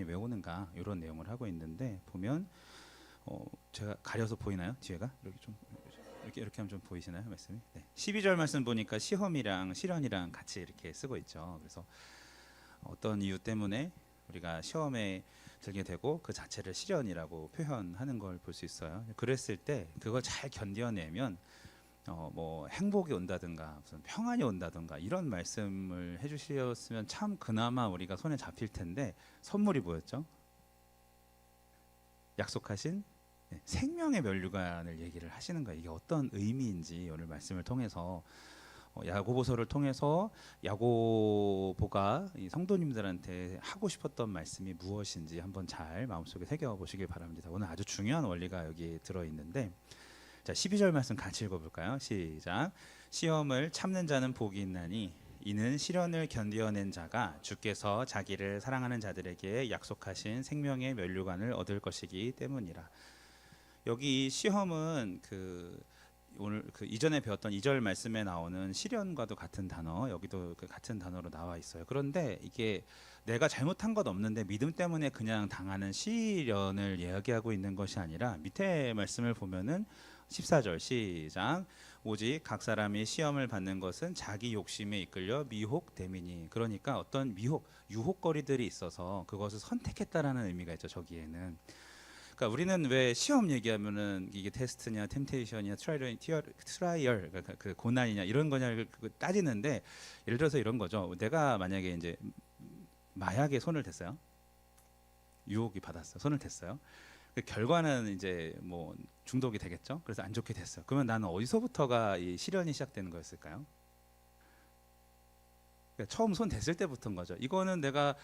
외우는가 이런 내용을 하고 있는데 보면 제가 가려서 보이나요? 뒤에가 이렇게 좀 이렇게 하면 좀 보이시나요? 말씀이? 네. 12절 말씀 보니까 시험이랑 시련이랑 같이 이렇게 쓰고 있죠. 그래서 어떤 이유 때문에 우리가 시험에 들게 되고 그 자체를 시련이라고 표현하는 걸 볼 수 있어요. 그랬을 때 그걸 잘 견뎌내면 뭐 행복이 온다든가 무슨 평안이 온다든가 이런 말씀을 해주셨으면 참 그나마 우리가 손에 잡힐 텐데 선물이 뭐였죠? 약속하신 생명의 면류관을 얘기를 하시는 거예요. 이게 어떤 의미인지 오늘 말씀을 통해서 야고보서를 통해서 야고보가 이 성도님들한테 하고 싶었던 말씀이 무엇인지 한번 잘 마음속에 새겨 보시길 바랍니다. 오늘 아주 중요한 원리가 여기 들어 있는데, 자 12절 말씀 같이 읽어볼까요? 시작. 시험을 참는 자는 복이 있나니 이는 시련을 견디어낸 자가 주께서 자기를 사랑하는 자들에게 약속하신 생명의 면류관을 얻을 것이기 때문이라. 여기 시험은 오늘 이전에 배웠던 2절 말씀에 나오는 시련과도 같은 단어, 여기도 같은 단어로 나와 있어요. 그런데 이게 내가 잘못한 것 없는데 믿음 때문에 그냥 당하는 시련을 이야기하고 있는 것이 아니라 밑에 말씀을 보면은 14절 시작. 오직 각 사람이 시험을 받는 것은 자기 욕심에 이끌려 미혹됨이니. 그러니까 어떤 유혹거리들이 있어서 그것을 선택했다라는 의미가 있죠. 저기에는. 그러니까 우리는 왜 시험 얘기하면은 이게 테스트냐, 템테이션이냐, 트라이얼, 그 고난이냐 이런 거냐 따지는데, 예를 들어서 이런 거죠. 내가 만약에 이제 마약에 손을 댔어요. 유혹이 받았어. 손을 댔어요. 그 결과는 이제 뭐 중독이 되겠죠. 그래서 안 좋게 됐어요. 그러면 나는 어디서부터가 이 시련이 시작되는 거였을까요? 그러니까 처음 손 댔을 때부터인 거죠. 이거는 그러니까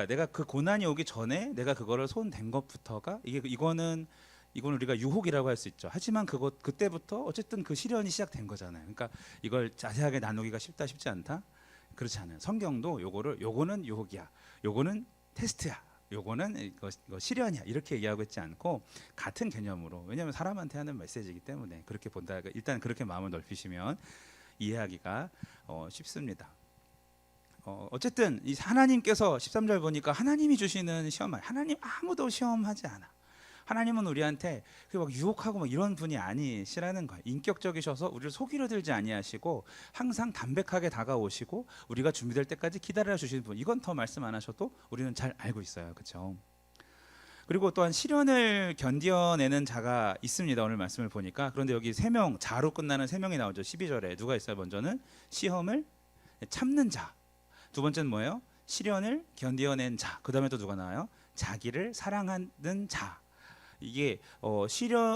내가 그 고난이 오기 전에 내가 그거를 손 댄 것부터가 이거는 우리가 유혹이라고 할 수 있죠. 하지만 그때부터 어쨌든 그 시련이 시작된 거잖아요. 그러니까 이걸 자세하게 나누기가 쉽지 않다. 그렇지 않아요. 성경도 요거는 유혹이야, 요거는 테스트야, 요거는 이거 시련이야 이렇게 얘기하고 있지 않고 같은 개념으로, 왜냐하면 사람한테 하는 메시지이기 때문에 그렇게 본다. 일단 그렇게 마음을 넓히시면 이해하기가 쉽습니다. 어쨌든 이 하나님께서 13절 보니까 하나님이 주시는 시험, 하나님 아무도 시험하지 않아. 하나님은 우리한테 막 유혹하고 막 이런 분이 아니시라는 거예요. 인격적이셔서 우리를 속이려 들지 아니하시고 항상 담백하게 다가오시고 우리가 준비될 때까지 기다려 주시는 분. 이건 더 말씀 안 하셔도 우리는 잘 알고 있어요. 그렇죠? 그리고 또한 시련을 견뎌내는 자가 있습니다. 오늘 말씀을 보니까. 그런데 여기 3명, 자로 끝나는 3명이 나오죠. 12절에 누가 있어요? 먼저는 시험을 참는 자. 두 번째는 뭐예요? 시련을 견뎌낸 자. 그 다음에 또 누가 나와요? 자기를 사랑하는 자. 이게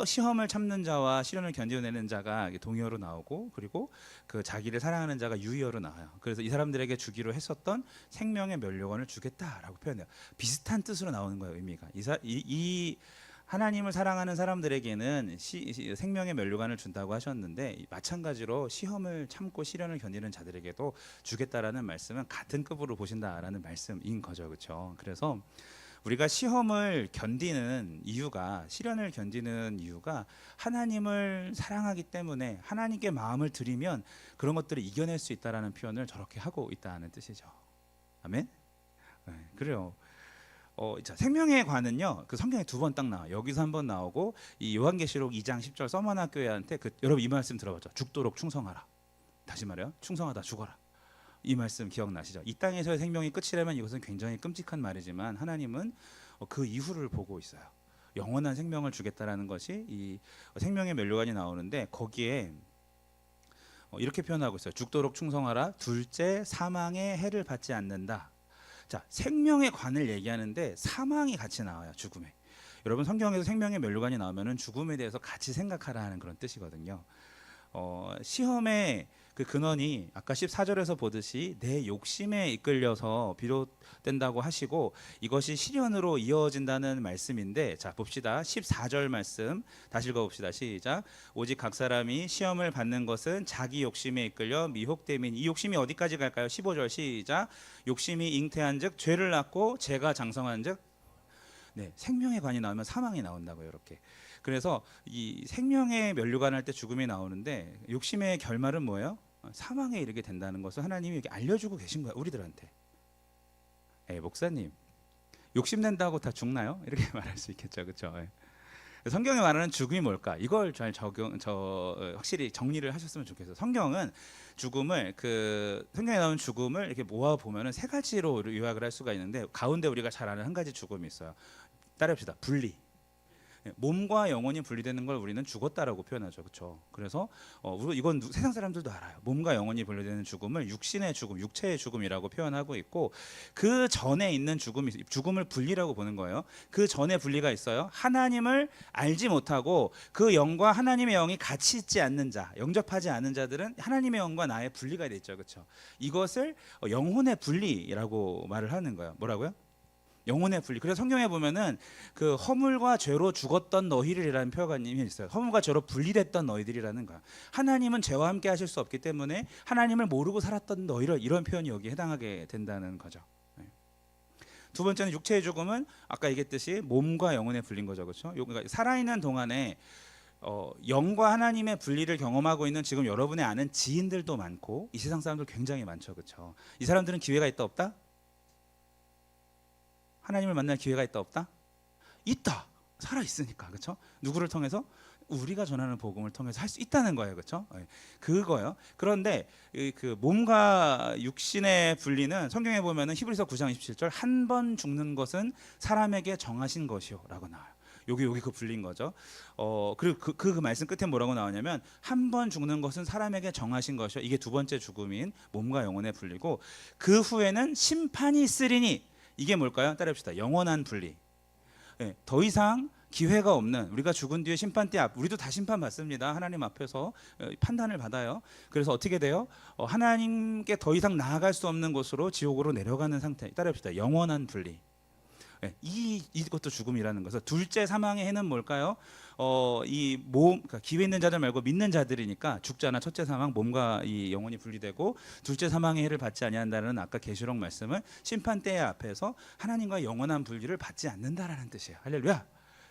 시험을 참는 자와 시련을 견뎌내는 자가 동의어로 나오고, 그리고 그 자기를 사랑하는 자가 유의어로 나와요. 그래서 이 사람들에게 주기로 했었던 생명의 면류관을 주겠다라고 표현해요. 비슷한 뜻으로 나오는 거예요. 의미가. 이 하나님을 사랑하는 사람들에게는 생명의 면류관을 준다고 하셨는데, 마찬가지로 시험을 참고 시련을 견디는 자들에게도 주겠다라는 말씀은 같은 급으로 보신다라는 말씀인 거죠. 그렇죠? 그래서 우리가 시련을 견디는 이유가 하나님을 사랑하기 때문에 하나님께 마음을 드리면 그런 것들을 이겨낼 수 있다라는 표현을 저렇게 하고 있다는 뜻이죠. 아멘. 네, 그래요. 자, 생명의 관은요, 그 성경에 2번 딱 나와. 여기서 한 번 나오고, 이 요한계시록 2장 10절 서머나 교회한테 여러분 이 말씀 들어봤죠? 죽도록 충성하라. 다시 말해요. 충성하다 죽어라. 이 말씀 기억나시죠? 이 땅에서의 생명이 끝이라면 이것은 굉장히 끔찍한 말이지만 하나님은 그 이후를 보고 있어요. 영원한 생명을 주겠다라는 것이 이 생명의 면류관이 나오는데, 거기에 이렇게 표현하고 있어요. 죽도록 충성하라. 둘째, 사망의 해를 받지 않는다. 자, 생명의 관을 얘기하는데 사망이 같이 나와요. 죽음에. 여러분 성경에서 생명의 면류관이 나오면은 죽음에 대해서 같이 생각하라 하는 그런 뜻이거든요. 시험의 그 근원이 아까 14절에서 보듯이 내 욕심에 이끌려서 비롯된다고 하시고, 이것이 시련으로 이어진다는 말씀인데, 자 봅시다. 14절 말씀 다시 읽어봅시다. 시작. 오직 각 사람이 시험을 받는 것은 자기 욕심에 이끌려 미혹됨이니. 이 욕심이 어디까지 갈까요? 15절 시작. 욕심이 잉태한 즉 죄를 낳고 죄가 장성한 즉, 네, 생명의 관이 나오면 사망이 나온다고요. 이렇게. 그래서 이 생명의 면류관 할 때 죽음이 나오는데, 욕심의 결말은 뭐예요? 사망에 이르게 된다는 것을 하나님이 이렇게 알려주고 계신 거예요. 우리들한테. 목사님, 욕심낸다고 다 죽나요? 이렇게 말할 수 있겠죠, 그렇죠? 성경이 말하는 죽음이 뭘까? 이걸 잘 확실히 정리를 하셨으면 좋겠어요. 성경은 죽음을 성경에 나오는 죽음을 이렇게 모아 보면은 세 가지로 요약을 할 수가 있는데 가운데 우리가 잘 아는 한 가지 죽음이 있어요. 따라합시다. 분리. 몸과 영혼이 분리되는 걸 우리는 죽었다라고 표현하죠, 그렇죠? 그래서 이건 세상 사람들도 알아요. 몸과 영혼이 분리되는 죽음을 육신의 죽음, 육체의 죽음이라고 표현하고 있고 그 전에 있는 죽음을 분리라고 보는 거예요. 그 전에 분리가 있어요. 하나님을 알지 못하고 그 영과 하나님의 영이 같이 있지 않는 자, 영접하지 않은 자들은 하나님의 영과 나의 분리가 돼 있죠, 그렇죠? 이것을 영혼의 분리라고 말을 하는 거예요. 뭐라고요? 영혼의 분리. 그래서 성경에 보면은 그 허물과 죄로 죽었던 너희들이라는 표현이 있어요. 허물과 죄로 분리됐던 너희들이라는 거야. 하나님은 죄와 함께 하실 수 없기 때문에 하나님을 모르고 살았던 너희를, 이런 표현이 여기에 해당하게 된다는 거죠. 두 번째는 육체의 죽음은 아까 얘기했듯이 몸과 영혼의 분리인 거죠, 그렇죠? 그러니까 살아있는 동안에 영과 하나님의 분리를 경험하고 있는 지금 여러분의 아는 지인들도 많고 이 세상 사람들 굉장히 많죠, 그렇죠? 이 사람들은 기회가 있다 없다? 하나님을 만날 기회가 있다 없다? 있다. 살아 있으니까, 그렇죠? 누구를 통해서? 우리가 전하는 복음을 통해서 할 수 있다는 거예요, 그렇죠? 그거요. 그런데 그 몸과 육신의 분리는 성경에 보면은 히브리서 9장 27절 한 번 죽는 것은 사람에게 정하신 것이요라고 나와요. 여기 그 분리인 거죠. 그리고 그 말씀 끝에 뭐라고 나오냐면 한 번 죽는 것은 사람에게 정하신 것이요. 이게 두 번째 죽음인 몸과 영혼의 분리고 그 후에는 심판이 있으리니 이게 뭘까요? 따라합시다. 영원한 분리. 더 이상 기회가 없는, 우리가 죽은 뒤에 심판대 우리도 다 심판받습니다. 하나님 앞에서 판단을 받아요. 그래서 어떻게 돼요? 하나님께 더 이상 나아갈 수 없는 곳으로 지옥으로 내려가는 상태. 따라합시다. 영원한 분리. 이것도 죽음이라는 것은 둘째 사망의 해는 뭘까요? 그러니까 기회 있는 자들 말고 믿는 자들이니까 죽잖아. 첫째 사망, 몸과 이 영혼이 분리되고 둘째 사망의 해를 받지 아니한다는 아까 계시록 말씀은 심판대 앞에서 하나님과 영원한 분리를 받지 않는다라는 뜻이에요. 할렐루야.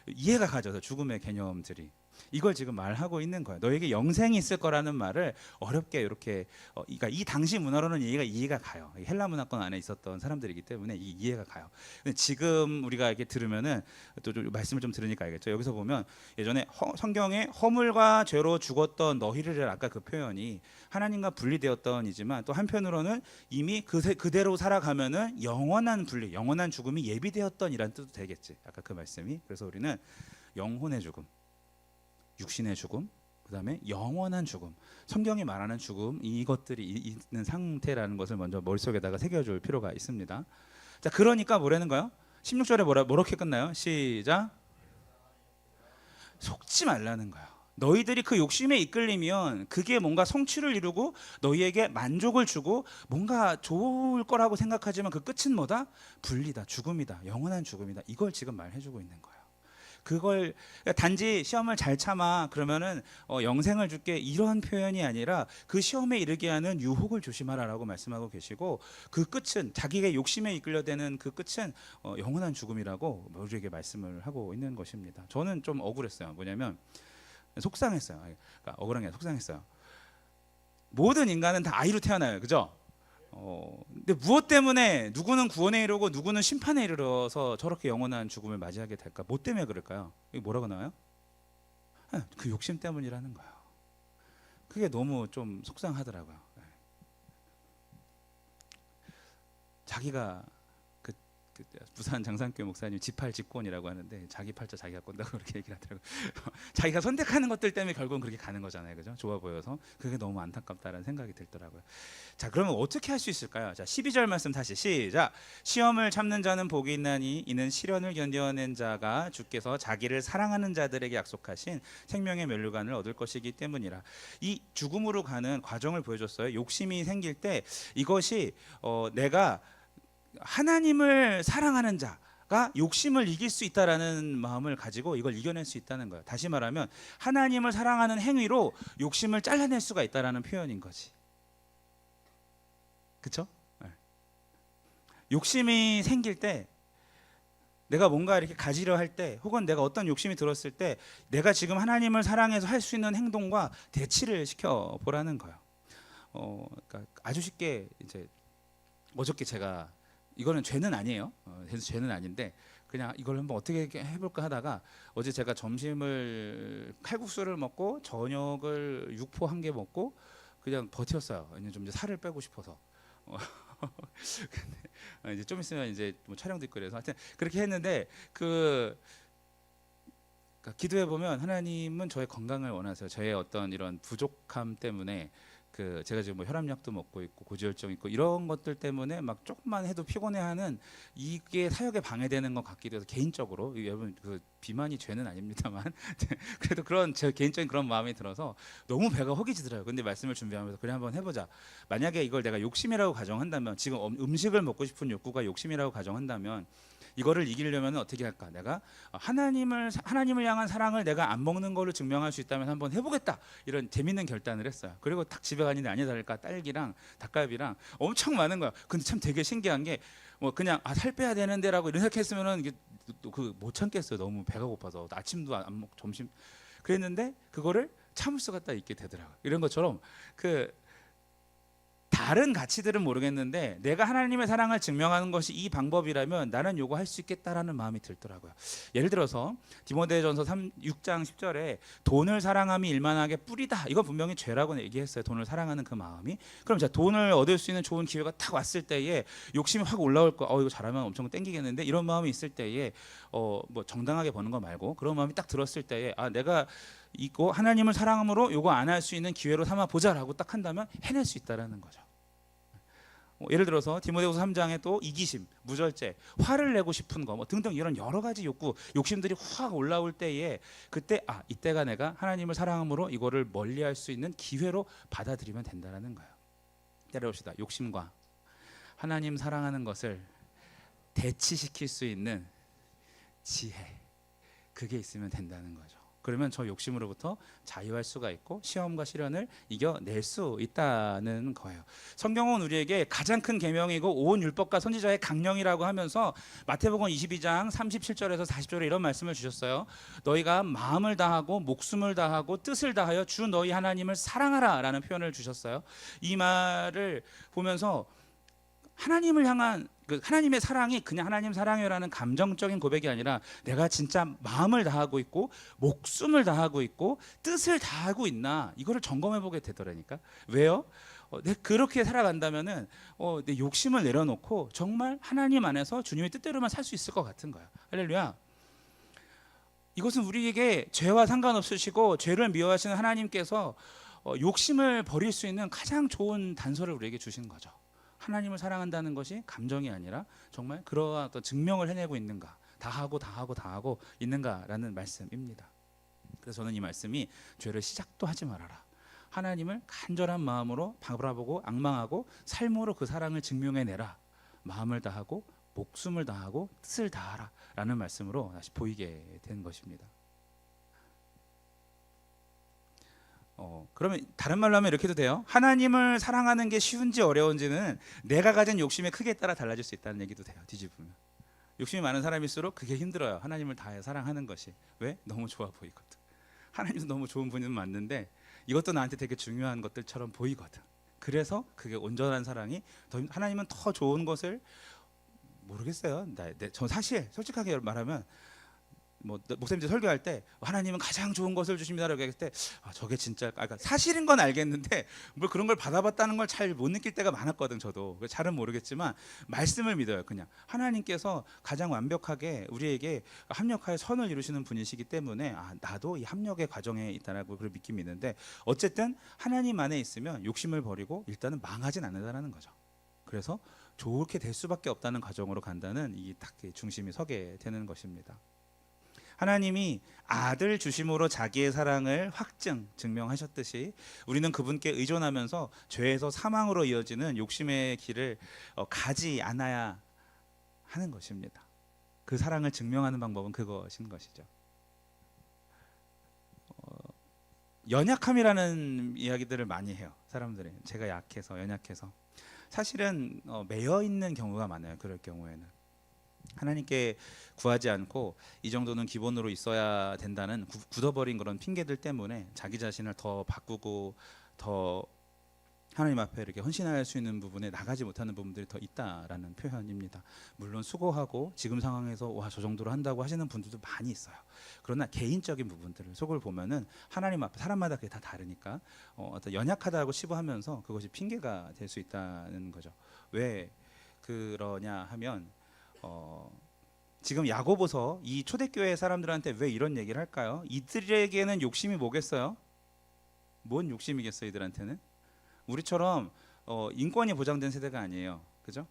이해가 가져서 죽음의 개념들이 이걸 지금 말하고 있는 거예요. 너에게 영생이 있을 거라는 말을 어렵게 이렇게 그러니까 이 당시 문화로는 이해가 가요. 헬라 문화권 안에 있었던 사람들이기 때문에 이해가 가요. 근데 지금 우리가 이렇게 들으면은 또 말씀을 좀 들으니까 알겠죠. 여기서 보면 예전에 성경에 허물과 죄로 죽었던 너희를 아까 그 표현이 하나님과 분리되었던이지만 또 한편으로는 이미 그대로 살아가면은 영원한 분리, 영원한 죽음이 예비되었던이란 뜻도 되겠지. 아까 그 말씀이. 그래서 우리는 영혼의 죽음, 육신의 죽음, 그 다음에 영원한 죽음, 성경이 말하는 죽음, 이것들이 있는 상태라는 것을 먼저 머릿속에다가 새겨줄 필요가 있습니다. 자, 그러니까 뭐라는 거예요? 16절에 뭐렇게 끝나요? 시작. 속지 말라는 거예요. 너희들이 그 욕심에 이끌리면 그게 뭔가 성취를 이루고 너희에게 만족을 주고 뭔가 좋을 거라고 생각하지만 그 끝은 뭐다? 분리다, 죽음이다, 영원한 죽음이다. 이걸 지금 말해주고 있는 거예요. 그걸 단지 시험을 잘 참아 그러면은 영생을 줄게 이런 표현이 아니라 그 시험에 이르게 하는 유혹을 조심하라라고 말씀하고 계시고 그 끝은 자기의 욕심에 이끌려되는 그 끝은 영원한 죽음이라고 우리에게 말씀을 하고 있는 것입니다. 저는 좀 억울했어요. 뭐냐면 속상했어요. 그러니까 억울한 게 속상했어요. 모든 인간은 다 아이로 태어나요, 그죠? 근데 무엇 때문에 누구는 구원에 이르고 누구는 심판에 이르러서 저렇게 영원한 죽음을 맞이하게 될까? 뭐 때문에 그럴까요? 이게 뭐라고 나와요? 그 욕심 때문이라는 거예요. 그게 너무 좀 속상하더라고요. 자기가 부산 장산교회 목사님 지팔직권이라고 하는데 자기 팔자 자기가 꼰다고 그렇게 얘기를 하더라고요. 자기가 선택하는 것들 때문에 결국은 그렇게 가는 거잖아요, 그죠? 좋아 보여서 그게 너무 안타깝다는 생각이 들더라고요. 자, 그러면 어떻게 할 수 있을까요? 자, 12절 말씀 다시 시작. 시험을 참는 자는 복이 있나니 이는 시련을 견뎌낸 자가 주께서 자기를 사랑하는 자들에게 약속하신 생명의 면류관을 얻을 것이기 때문이라. 이 죽음으로 가는 과정을 보여줬어요. 욕심이 생길 때 이것이 내가 하나님을 사랑하는 자가 욕심을 이길 수 있다라는 마음을 가지고 이걸 이겨낼 수 있다는 거예요. 다시 말하면 하나님을 사랑하는 행위로 욕심을 잘라낼 수가 있다라는 표현인 거지. 그렇죠? 네. 욕심이 생길 때 내가 뭔가 이렇게 가지려 할 때 혹은 내가 어떤 욕심이 들었을 때 내가 지금 하나님을 사랑해서 할 수 있는 행동과 대치를 시켜 보라는 거예요. 그러니까 아주 쉽게 이제 어저께 제가 이거는 죄는 아니에요. 죄는 아닌데 그냥 이걸 한번 어떻게 해볼까 하다가 어제 제가 점심을 칼국수를 먹고 저녁을 육포 한 개 먹고 그냥 버텼어요. 이제 좀 이제 살을 빼고 싶어서. 근데 이제 좀 있으면 이제 뭐 촬영도 있고 그래서 하여튼 그렇게 했는데 그러니까 기도해 보면 하나님은 저의 건강을 원하세요. 저의 어떤 이런 부족함 때문에 제가 지금 뭐 혈압약도 먹고 있고 고지혈증 있고 이런 것들 때문에 막 조금만 해도 피곤해하는 이게 사역에 방해되는 것 같기도 해서 개인적으로 여러분 비만이 죄는 아닙니다만 그래도 그런 제 개인적인 그런 마음이 들어서 너무 배가 허기지더라고요. 근데 말씀을 준비하면서 그래 한번 해보자. 만약에 이걸 내가 욕심이라고 가정한다면 지금 음식을 먹고 싶은 욕구가 욕심이라고 가정한다면 이거를 이기려면 어떻게 할까? 내가 하나님을 향한 사랑을 내가 안 먹는 걸로 증명할 수 있다면 한번 해보겠다. 이런 재밌는 결단을 했어요. 그리고 딱 집에 가는데 아니 다를까 딸기랑 닭갈비랑 엄청 많은 거야. 근데 참 되게 신기한 게 뭐 그냥 살 빼야 되는데라고 이런 생각했으면은 이게 못 참겠어요. 너무 배가 고파서 아침도 안 먹고 점심 그랬는데 그거를 참을 수가 딱 있게 되더라고요. 이런 것처럼 다른 가치들은 모르겠는데 내가 하나님의 사랑을 증명하는 것이 이 방법이라면 나는 요거 할 수 있겠다라는 마음이 들더라고요. 예를 들어서 디모데전서 6장 10절에 돈을 사랑함이 일만하게 뿌리다. 이건 분명히 죄라고 얘기했어요. 돈을 사랑하는 그 마음이. 그럼 자 돈을 얻을 수 있는 좋은 기회가 딱 왔을 때에 욕심이 확 올라올 거. 이거 잘하면 엄청 땡기겠는데 이런 마음이 있을 때에 뭐 정당하게 버는 거 말고 그런 마음이 딱 들었을 때에 내가 이거 하나님을 사랑함으로 요거 안 할 수 있는 기회로 삼아 보자라고 딱 한다면 해낼 수 있다라는 거죠. 예를 들어서 디모데후서 3장에 또 이기심, 무절제, 화를 내고 싶은 거 뭐 등등 이런 여러 가지 욕심들이 확 올라올 때에 그때 이때가 내가 하나님을 사랑함으로 이거를 멀리할 수 있는 기회로 받아들이면 된다라는 거예요. 때려봅시다. 욕심과 하나님 사랑하는 것을 대치시킬 수 있는 지혜, 그게 있으면 된다는 거죠. 그러면 저 욕심으로부터 자유할 수가 있고 시험과 시련을 이겨낼 수 있다는 거예요. 성경은 우리에게 가장 큰 계명이고 온 율법과 선지자의 강령이라고 하면서 마태복음 22장 37절에서 40절에 이런 말씀을 주셨어요. 너희가 마음을 다하고 목숨을 다하고 뜻을 다하여 주 너희 하나님을 사랑하라 라는 표현을 주셨어요. 이 말을 보면서 하나님을 향한 하나님의 사랑이 그냥 하나님 사랑해라는 감정적인 고백이 아니라 내가 진짜 마음을 다하고 있고 목숨을 다하고 있고 뜻을 다하고 있나 이거를 점검해 보게 되더라니까. 왜요? 내가 그렇게 살아간다면은 내 욕심을 내려놓고 정말 하나님 안에서 주님의 뜻대로만 살 수 있을 것 같은 거야. 할렐루야. 이것은 우리에게 죄와 상관없으시고 죄를 미워하시는 하나님께서 욕심을 버릴 수 있는 가장 좋은 단서를 우리에게 주신 거죠. 하나님을 사랑한다는 것이 감정이 아니라 정말 그러한 어떤 증명을 해내고 있는가, 다 하고 있는가라는 말씀입니다. 그래서 저는 이 말씀이 죄를 시작도 하지 말아라. 하나님을 간절한 마음으로 바라보고 앙망하고 삶으로 그 사랑을 증명해내라. 마음을 다하고 목숨을 다하고 뜻을 다하라 라는 말씀으로 다시 보이게 된 것입니다. 그러면 다른 말로 하면 이렇게 해도 돼요. 하나님을 사랑하는 게 쉬운지 어려운지는 내가 가진 욕심의 크기에 따라 달라질 수 있다는 얘기도 돼요. 뒤집으면 욕심이 많은 사람일수록 그게 힘들어요. 하나님을 다해 사랑하는 것이. 왜? 너무 좋아 보이거든. 하나님도 너무 좋은 분은 맞는데 이것도 나한테 되게 중요한 것들처럼 보이거든. 그래서 그게 온전한 사랑이 하나님은 더 좋은 것을 모르겠어요. 저 사실 솔직하게 말하면 목사님들 설교할 때 하나님은 가장 좋은 것을 주십니다라고 얘기할 때 저게 진짜 사실인 건 알겠는데 뭘 그런 걸 받아봤다는 걸 잘 못 느낄 때가 많았거든. 저도 잘은 모르겠지만 말씀을 믿어요. 그냥 하나님께서 가장 완벽하게 우리에게 합력하여 선을 이루시는 분이시기 때문에 나도 이 합력의 과정에 있다라고 그걸 믿긴 믿는데 어쨌든 하나님 안에 있으면 욕심을 버리고 일단은 망하진 않는다는 거죠. 그래서 좋게 될 수밖에 없다는 과정으로 간다는 이 딱 중심이 서게 되는 것입니다. 하나님이 아들 주심으로 자기의 사랑을 증명하셨듯이 우리는 그분께 의존하면서 죄에서 사망으로 이어지는 욕심의 길을 가지 않아야 하는 것입니다. 그 사랑을 증명하는 방법은 그것인 것이죠. 연약함이라는 이야기들을 많이 해요. 사람들이 제가 약해서 연약해서 사실은 매여 있는 경우가 많아요. 그럴 경우에는 하나님께 구하지 않고 이 정도는 기본으로 있어야 된다는 굳어버린 그런 핑계들 때문에 자기 자신을 더 바꾸고 더 하나님 앞에 이렇게 헌신할 수 있는 부분에 나가지 못하는 부분들이 더 있다라는 표현입니다. 물론 수고하고 지금 상황에서 와, 저 정도로 한다고 하시는 분들도 많이 있어요. 그러나 개인적인 부분들을 속을 보면은 하나님 앞에 사람마다 그게 다 다르니까 어떤 연약하다고 치부하면서 그것이 핑계가 될 수 있다는 거죠. 왜 그러냐 하면 지금 야고보서 이 초대교회 사람들한테 왜 이런 얘기를 할까요? 이들에게는 욕심이 뭐겠어요? 뭔 욕심이겠어요, 이들한테는? 우리처럼 인권이 보장된 세대가 아니에요. 그죠?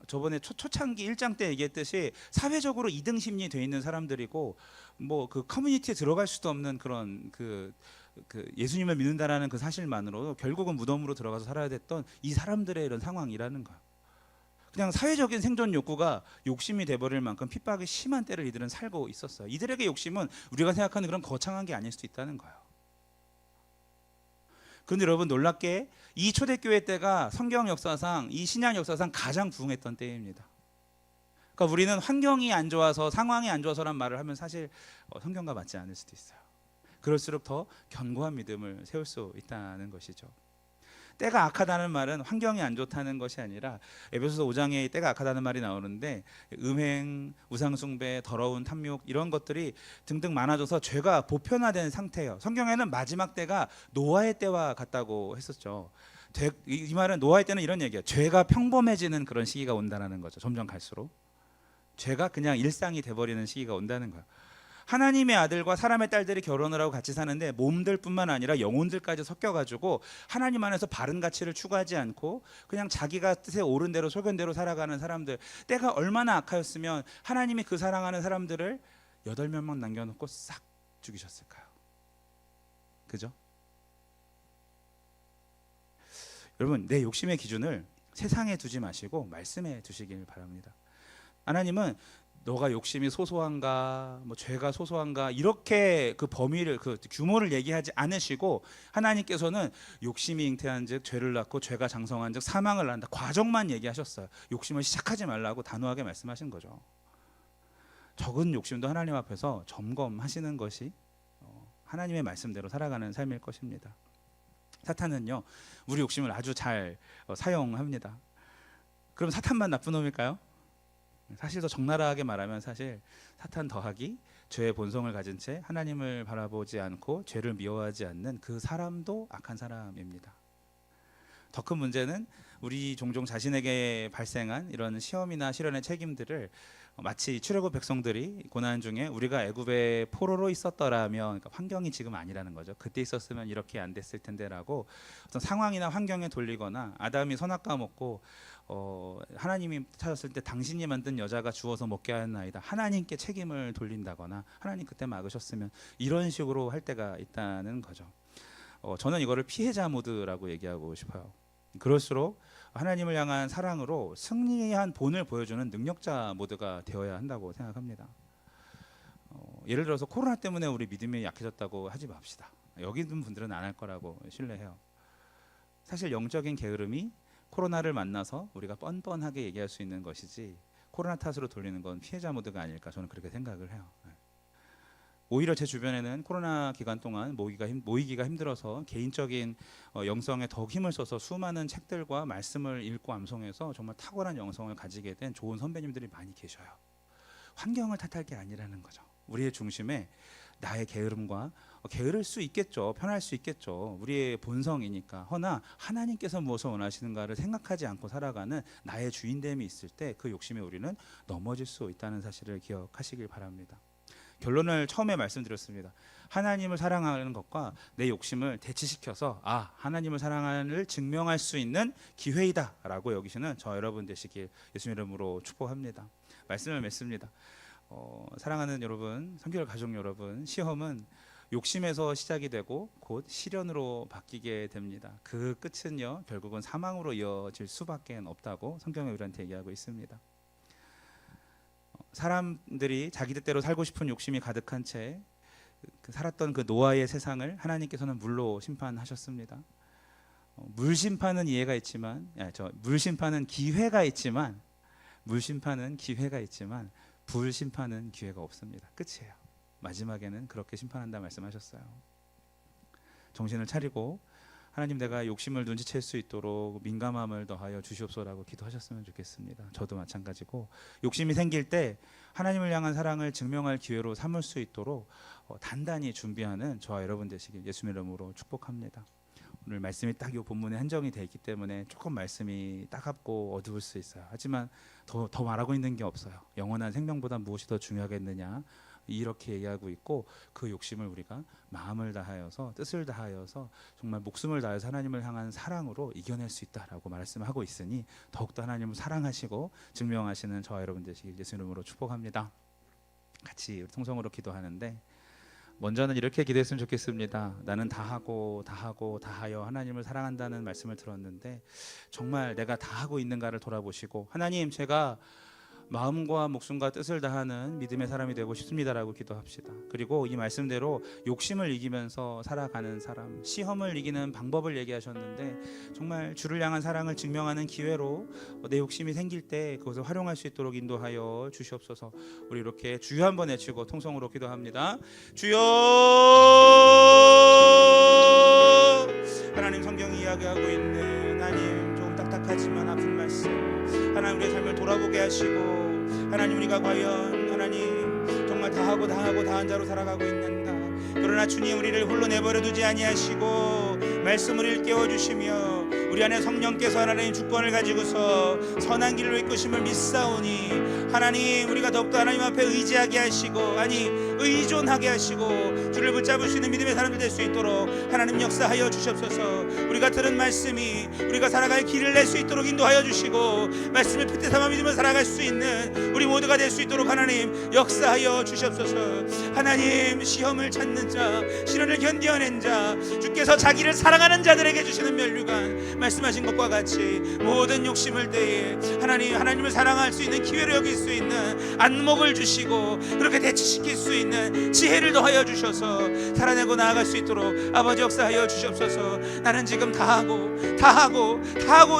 저번에 초창기 1장 때 얘기했듯이 사회적으로 이등심리 돼 있는 사람들이고 뭐 그 커뮤니티에 들어갈 수도 없는 그런 그 예수님을 믿는다라는 그 사실만으로 결국은 무덤으로 들어가서 살아야 됐던 이 사람들의 이런 상황이라는 거야. 그냥 사회적인 생존 욕구가 욕심이 돼버릴 만큼 핍박이 심한 때를 이들은 살고 있었어요. 이들에게 욕심은 우리가 생각하는 그런 거창한 게 아닐 수도 있다는 거예요. 그런데 여러분 놀랍게 이 초대교회 때가 성경 역사상 이 신약 역사상 가장 부흥했던 때입니다. 그러니까 우리는 환경이 안 좋아서 상황이 안 좋아서란 말을 하면 사실 성경과 맞지 않을 수도 있어요. 그럴수록 더 견고한 믿음을 세울 수 있다는 것이죠. 때가 악하다는 말은 환경이 안 좋다는 것이 아니라 에베소서 5장에 때가 악하다는 말이 나오는데 음행, 우상숭배, 더러운 탐욕 이런 것들이 등등 많아져서 죄가 보편화된 상태예요. 성경에는 마지막 때가 노아의 때와 같다고 했었죠. 이 말은 노아의 때는 이런 얘기예요. 죄가 평범해지는 그런 시기가 온다는 거죠. 점점 갈수록 죄가 그냥 일상이 돼버리는 시기가 온다는 거예요. 하나님의 아들과 사람의 딸들이 결혼을 하고 같이 사는데 몸들뿐만 아니라 영혼들까지 섞여가지고 하나님 안에서 바른 가치를 추구하지 않고 그냥 자기가 뜻에 옳은 대로 소견대로 살아가는 사람들, 때가 얼마나 악하였으면 하나님이 그 사랑하는 사람들을 8명만 남겨놓고 싹 죽이셨을까요? 그죠? 여러분, 내 욕심의 기준을 세상에 두지 마시고 말씀에 두시길 바랍니다. 하나님은 너가 욕심이 소소한가, 뭐 죄가 소소한가 이렇게 그 범위를 그 규모를 얘기하지 않으시고 하나님께서는 욕심이 잉태한즉 죄를 낳고 죄가 장성한즉 사망을 낳는다. 과정만 얘기하셨어요. 욕심을 시작하지 말라고 단호하게 말씀하신 거죠. 적은 욕심도 하나님 앞에서 점검하시는 것이 하나님의 말씀대로 살아가는 삶일 것입니다. 사탄은요, 우리 욕심을 아주 잘 사용합니다. 그럼 사탄만 나쁜 놈일까요? 사실 더 적나라하게 말하면 사실 사탄 더하기 죄의 본성을 가진 채 하나님을 바라보지 않고 죄를 미워하지 않는 그 사람도 악한 사람입니다. 더 큰 문제는 우리 종종 자신에게 발생한 이런 시험이나 시련의 책임들을 마치 출애굽 백성들이 고난 중에 우리가 애굽의 포로로 있었더라면, 그러니까 환경이 지금 아니라는 거죠. 그때 있었으면 이렇게 안 됐을 텐데라고 어떤 상황이나 환경에 돌리거나 아담이 선악과 먹고 하나님이 찾았을 때 당신이 만든 여자가 주워서 먹게 하였나이다. 하나님께 책임을 돌린다거나 하나님 그때 막으셨으면 이런 식으로 할 때가 있다는 거죠. 저는 이거를 피해자 모드라고 얘기하고 싶어요. 그럴수록 하나님을 향한 사랑으로 승리한 본을 보여주는 능력자 모드가 되어야 한다고 생각합니다. 예를 들어서 코로나 때문에 우리 믿음이 약해졌다고 하지 맙시다. 여기 있는 분들은 안 할 거라고 신뢰해요. 사실 영적인 게으름이 코로나를 만나서 우리가 뻔뻔하게 얘기할 수 있는 것이지 코로나 탓으로 돌리는 건 피해자 모드가 아닐까 저는 그렇게 생각을 해요. 오히려 제 주변에는 코로나 기간 동안 모이기가 힘들어서 개인적인 영성에 더욱 힘을 써서 수많은 책들과 말씀을 읽고 암송해서 정말 탁월한 영성을 가지게 된 좋은 선배님들이 많이 계셔요. 환경을 탓할 게 아니라는 거죠. 우리의 중심에 나의 게으름과 게으를 수 있겠죠. 편할 수 있겠죠. 우리의 본성이니까. 허나 하나님께서 무엇을 원하시는가를 생각하지 않고 살아가는 나의 주인됨이 있을 때 그 욕심에 우리는 넘어질 수 있다는 사실을 기억하시길 바랍니다. 결론을 처음에 말씀드렸습니다. 하나님을 사랑하는 것과 내 욕심을 대치시켜서 하나님을 사랑하는을 증명할 수 있는 기회이다 라고 여기시는 저 여러분 되시길 예수님 이름으로 축복합니다. 말씀을 맺습니다. 사랑하는 여러분, 선교회 가족 여러분, 시험은 욕심에서 시작이 되고 곧 시련으로 바뀌게 됩니다. 그 끝은요 결국은 사망으로 이어질 수밖에 없다고 성경이 우리한테 얘기하고 있습니다. 사람들이 자기 뜻대로 살고 싶은 욕심이 가득한 채 살았던 그 노아의 세상을 하나님께서는 물로 심판하셨습니다. 물 심판은 이해가 있지만, 물 심판은 기회가 있지만, 불 심판은 기회가 없습니다. 끝이에요. 마지막에는 그렇게 심판한다 말씀하셨어요. 정신을 차리고 하나님, 내가 욕심을 눈치챌 수 있도록 민감함을 더하여 주시옵소서라고 기도하셨으면 좋겠습니다. 저도 마찬가지고 욕심이 생길 때 하나님을 향한 사랑을 증명할 기회로 삼을 수 있도록 단단히 준비하는 저와 여러분 되시길 예수님의 이름으로 축복합니다. 오늘 말씀이 딱 이 본문에 한정이 되어 있기 때문에 조금 말씀이 따갑고 어두울 수 있어요. 하지만 더 말하고 있는 게 없어요. 영원한 생명보다 무엇이 더 중요하겠느냐, 이렇게 얘기하고 있고, 그 욕심을 우리가 마음을 다하여서 뜻을 다하여서 정말 목숨을 다해서 하나님을 향한 사랑으로 이겨낼 수 있다라고 말씀하고 있으니 더욱더 하나님을 사랑하시고 증명하시는 저와 여러분 되시길 예수 이름으로 축복합니다. 같이 통성으로 기도하는데, 먼저는 이렇게 기도했으면 좋겠습니다. 나는 다하고 다하여 하나님을 사랑한다는 말씀을 들었는데, 정말 내가 다하고 있는가를 돌아보시고, 하나님, 제가 마음과 목숨과 뜻을 다하는 믿음의 사람이 되고 싶습니다라고 기도합시다. 그리고 이 말씀대로 욕심을 이기면서 살아가는 사람, 시험을 이기는 방법을 얘기하셨는데, 정말 주를 향한 사랑을 증명하는 기회로 내 욕심이 생길 때 그것을 활용할 수 있도록 인도하여 주시옵소서. 우리 이렇게 주여 한번 외치고 통성으로 기도합니다. 주여! 하나님, 성경이 이야기하고 있는 하나님, 조금 딱딱하지만 아픈 말씀, 하나님 우리의 삶을 돌아보게 하시고, 하나님, 우리가 과연 하나님 정말 다한 자로 살아가고 있는가. 그러나 주님, 우리를 홀로 내버려 두지 아니하시고 말씀을 일깨워 주시며 우리 안에 성령께서 하나님 주권을 가지고서 선한 길로 이끄심을 믿사오니, 하나님 우리가 더욱더 하나님 앞에 의지하게 하시고, 의존하게 하시고 주를 붙잡을 수 있는 믿음의 사람들 될 수 있도록 하나님 역사하여 주시옵소서. 우리가 들은 말씀이 우리가 살아갈 길을 낼 수 있도록 인도하여 주시고, 말씀을 핏대 삼아 믿으며 살아갈 수 있는 우리 모두가 될 수 있도록 하나님 역사하여 주시옵소서. 하나님, 시험을 찾는 자, 시련을 견뎌낸 자, 주께서 자기를 사랑하는 자들에게 주시는 면류관 말씀하신 것과 같이 모든 욕심을 대해 하나님을 사랑할 수 있는 기회로 여길 수 있는 안목을 주시고, 그렇게 대치시킬 수 있는 지혜를 더하여 주셔서 살아내고 나아갈 수 있도록 아버지 역사하여 주시옵소서. 나는 지금 다하고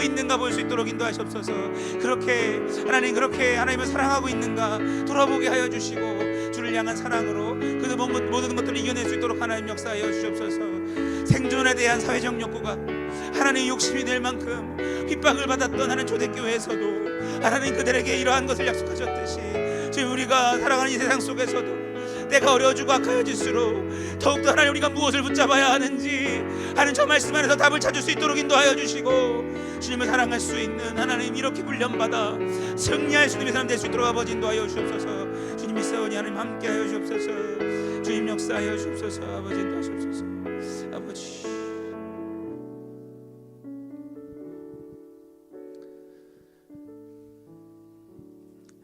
있는가 볼 수 있도록 인도하시옵소서. 그렇게 하나님을 사랑하고 있는가 돌아보게 하여 주시고, 주를 향한 사랑으로 그 모든 것들을 이겨낼 수 있도록 하나님 역사하여 주시옵소서. 생존에 대한 사회적 욕구가 하나님 욕심이 될 만큼 핍박을 받았던 하나님 초대교회에서도 하나님 그들에게 이러한 것을 약속하셨듯이, 지금 우리가 살아가는 이 세상 속에서도 때가 어려워지고 악하여질수록 더욱더 하나님 우리가 무엇을 붙잡아야 하는지 하는 저 말씀 안에서 답을 찾을 수 있도록 인도하여 주시고, 주님을 사랑할 수 있는 하나님 이렇게 훈련받아 승리할 수 있는 사람 될 수 있도록 아버지 인도하여 주옵소서. 주님 믿사오니 하나님 함께하여 주옵소서. 주님 역사하여 주옵소서. 아버지 인도하시옵소서. 아버지,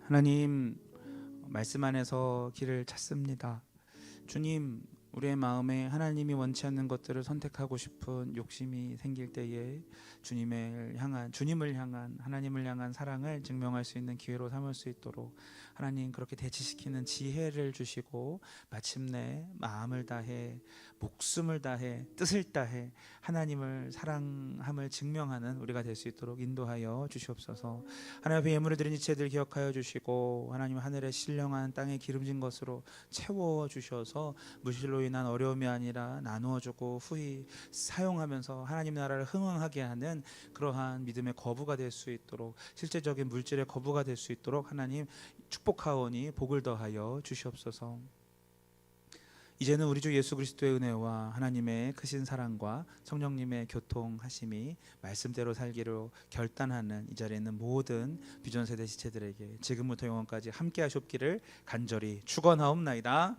하나님 말씀 안에서 길을 찾습니다. 주님, 우리의 마음에 하나님이 원치 않는 것들을 선택하고 싶은 욕심이 생길 때에 주님을 향한 하나님을 향한 사랑을 증명할 수 있는 기회로 삼을 수 있도록 하나님 그렇게 대치시키는 지혜를 주시고, 마침내 마음을 다해 목숨을 다해 뜻을 다해 하나님을 사랑함을 증명하는 우리가 될 수 있도록 인도하여 주시옵소서. 하나님 앞에 예물을 드린 이체들 기억하여 주시고, 하나님 하늘의 신령한 땅에 기름진 것으로 채워 주셔서 물질로 인한 어려움이 아니라 나누어 주고 후히 사용하면서 하나님 나라를 흥왕하게 하는 그러한 믿음의 거부가 될 수 있도록, 실제적인 물질의 거부가 될 수 있도록 하나님 축복하오니 복을 더하여 주시옵소서. 이제는 우리 주 예수 그리스도의 은혜와 하나님의 크신 사랑과 성령님의 교통하심이 말씀대로 살기로 결단하는 이 자리에 있는 모든 비전 세대 지체들에게 지금부터 영원까지 함께 하시옵기를 간절히 축원하옵나이다.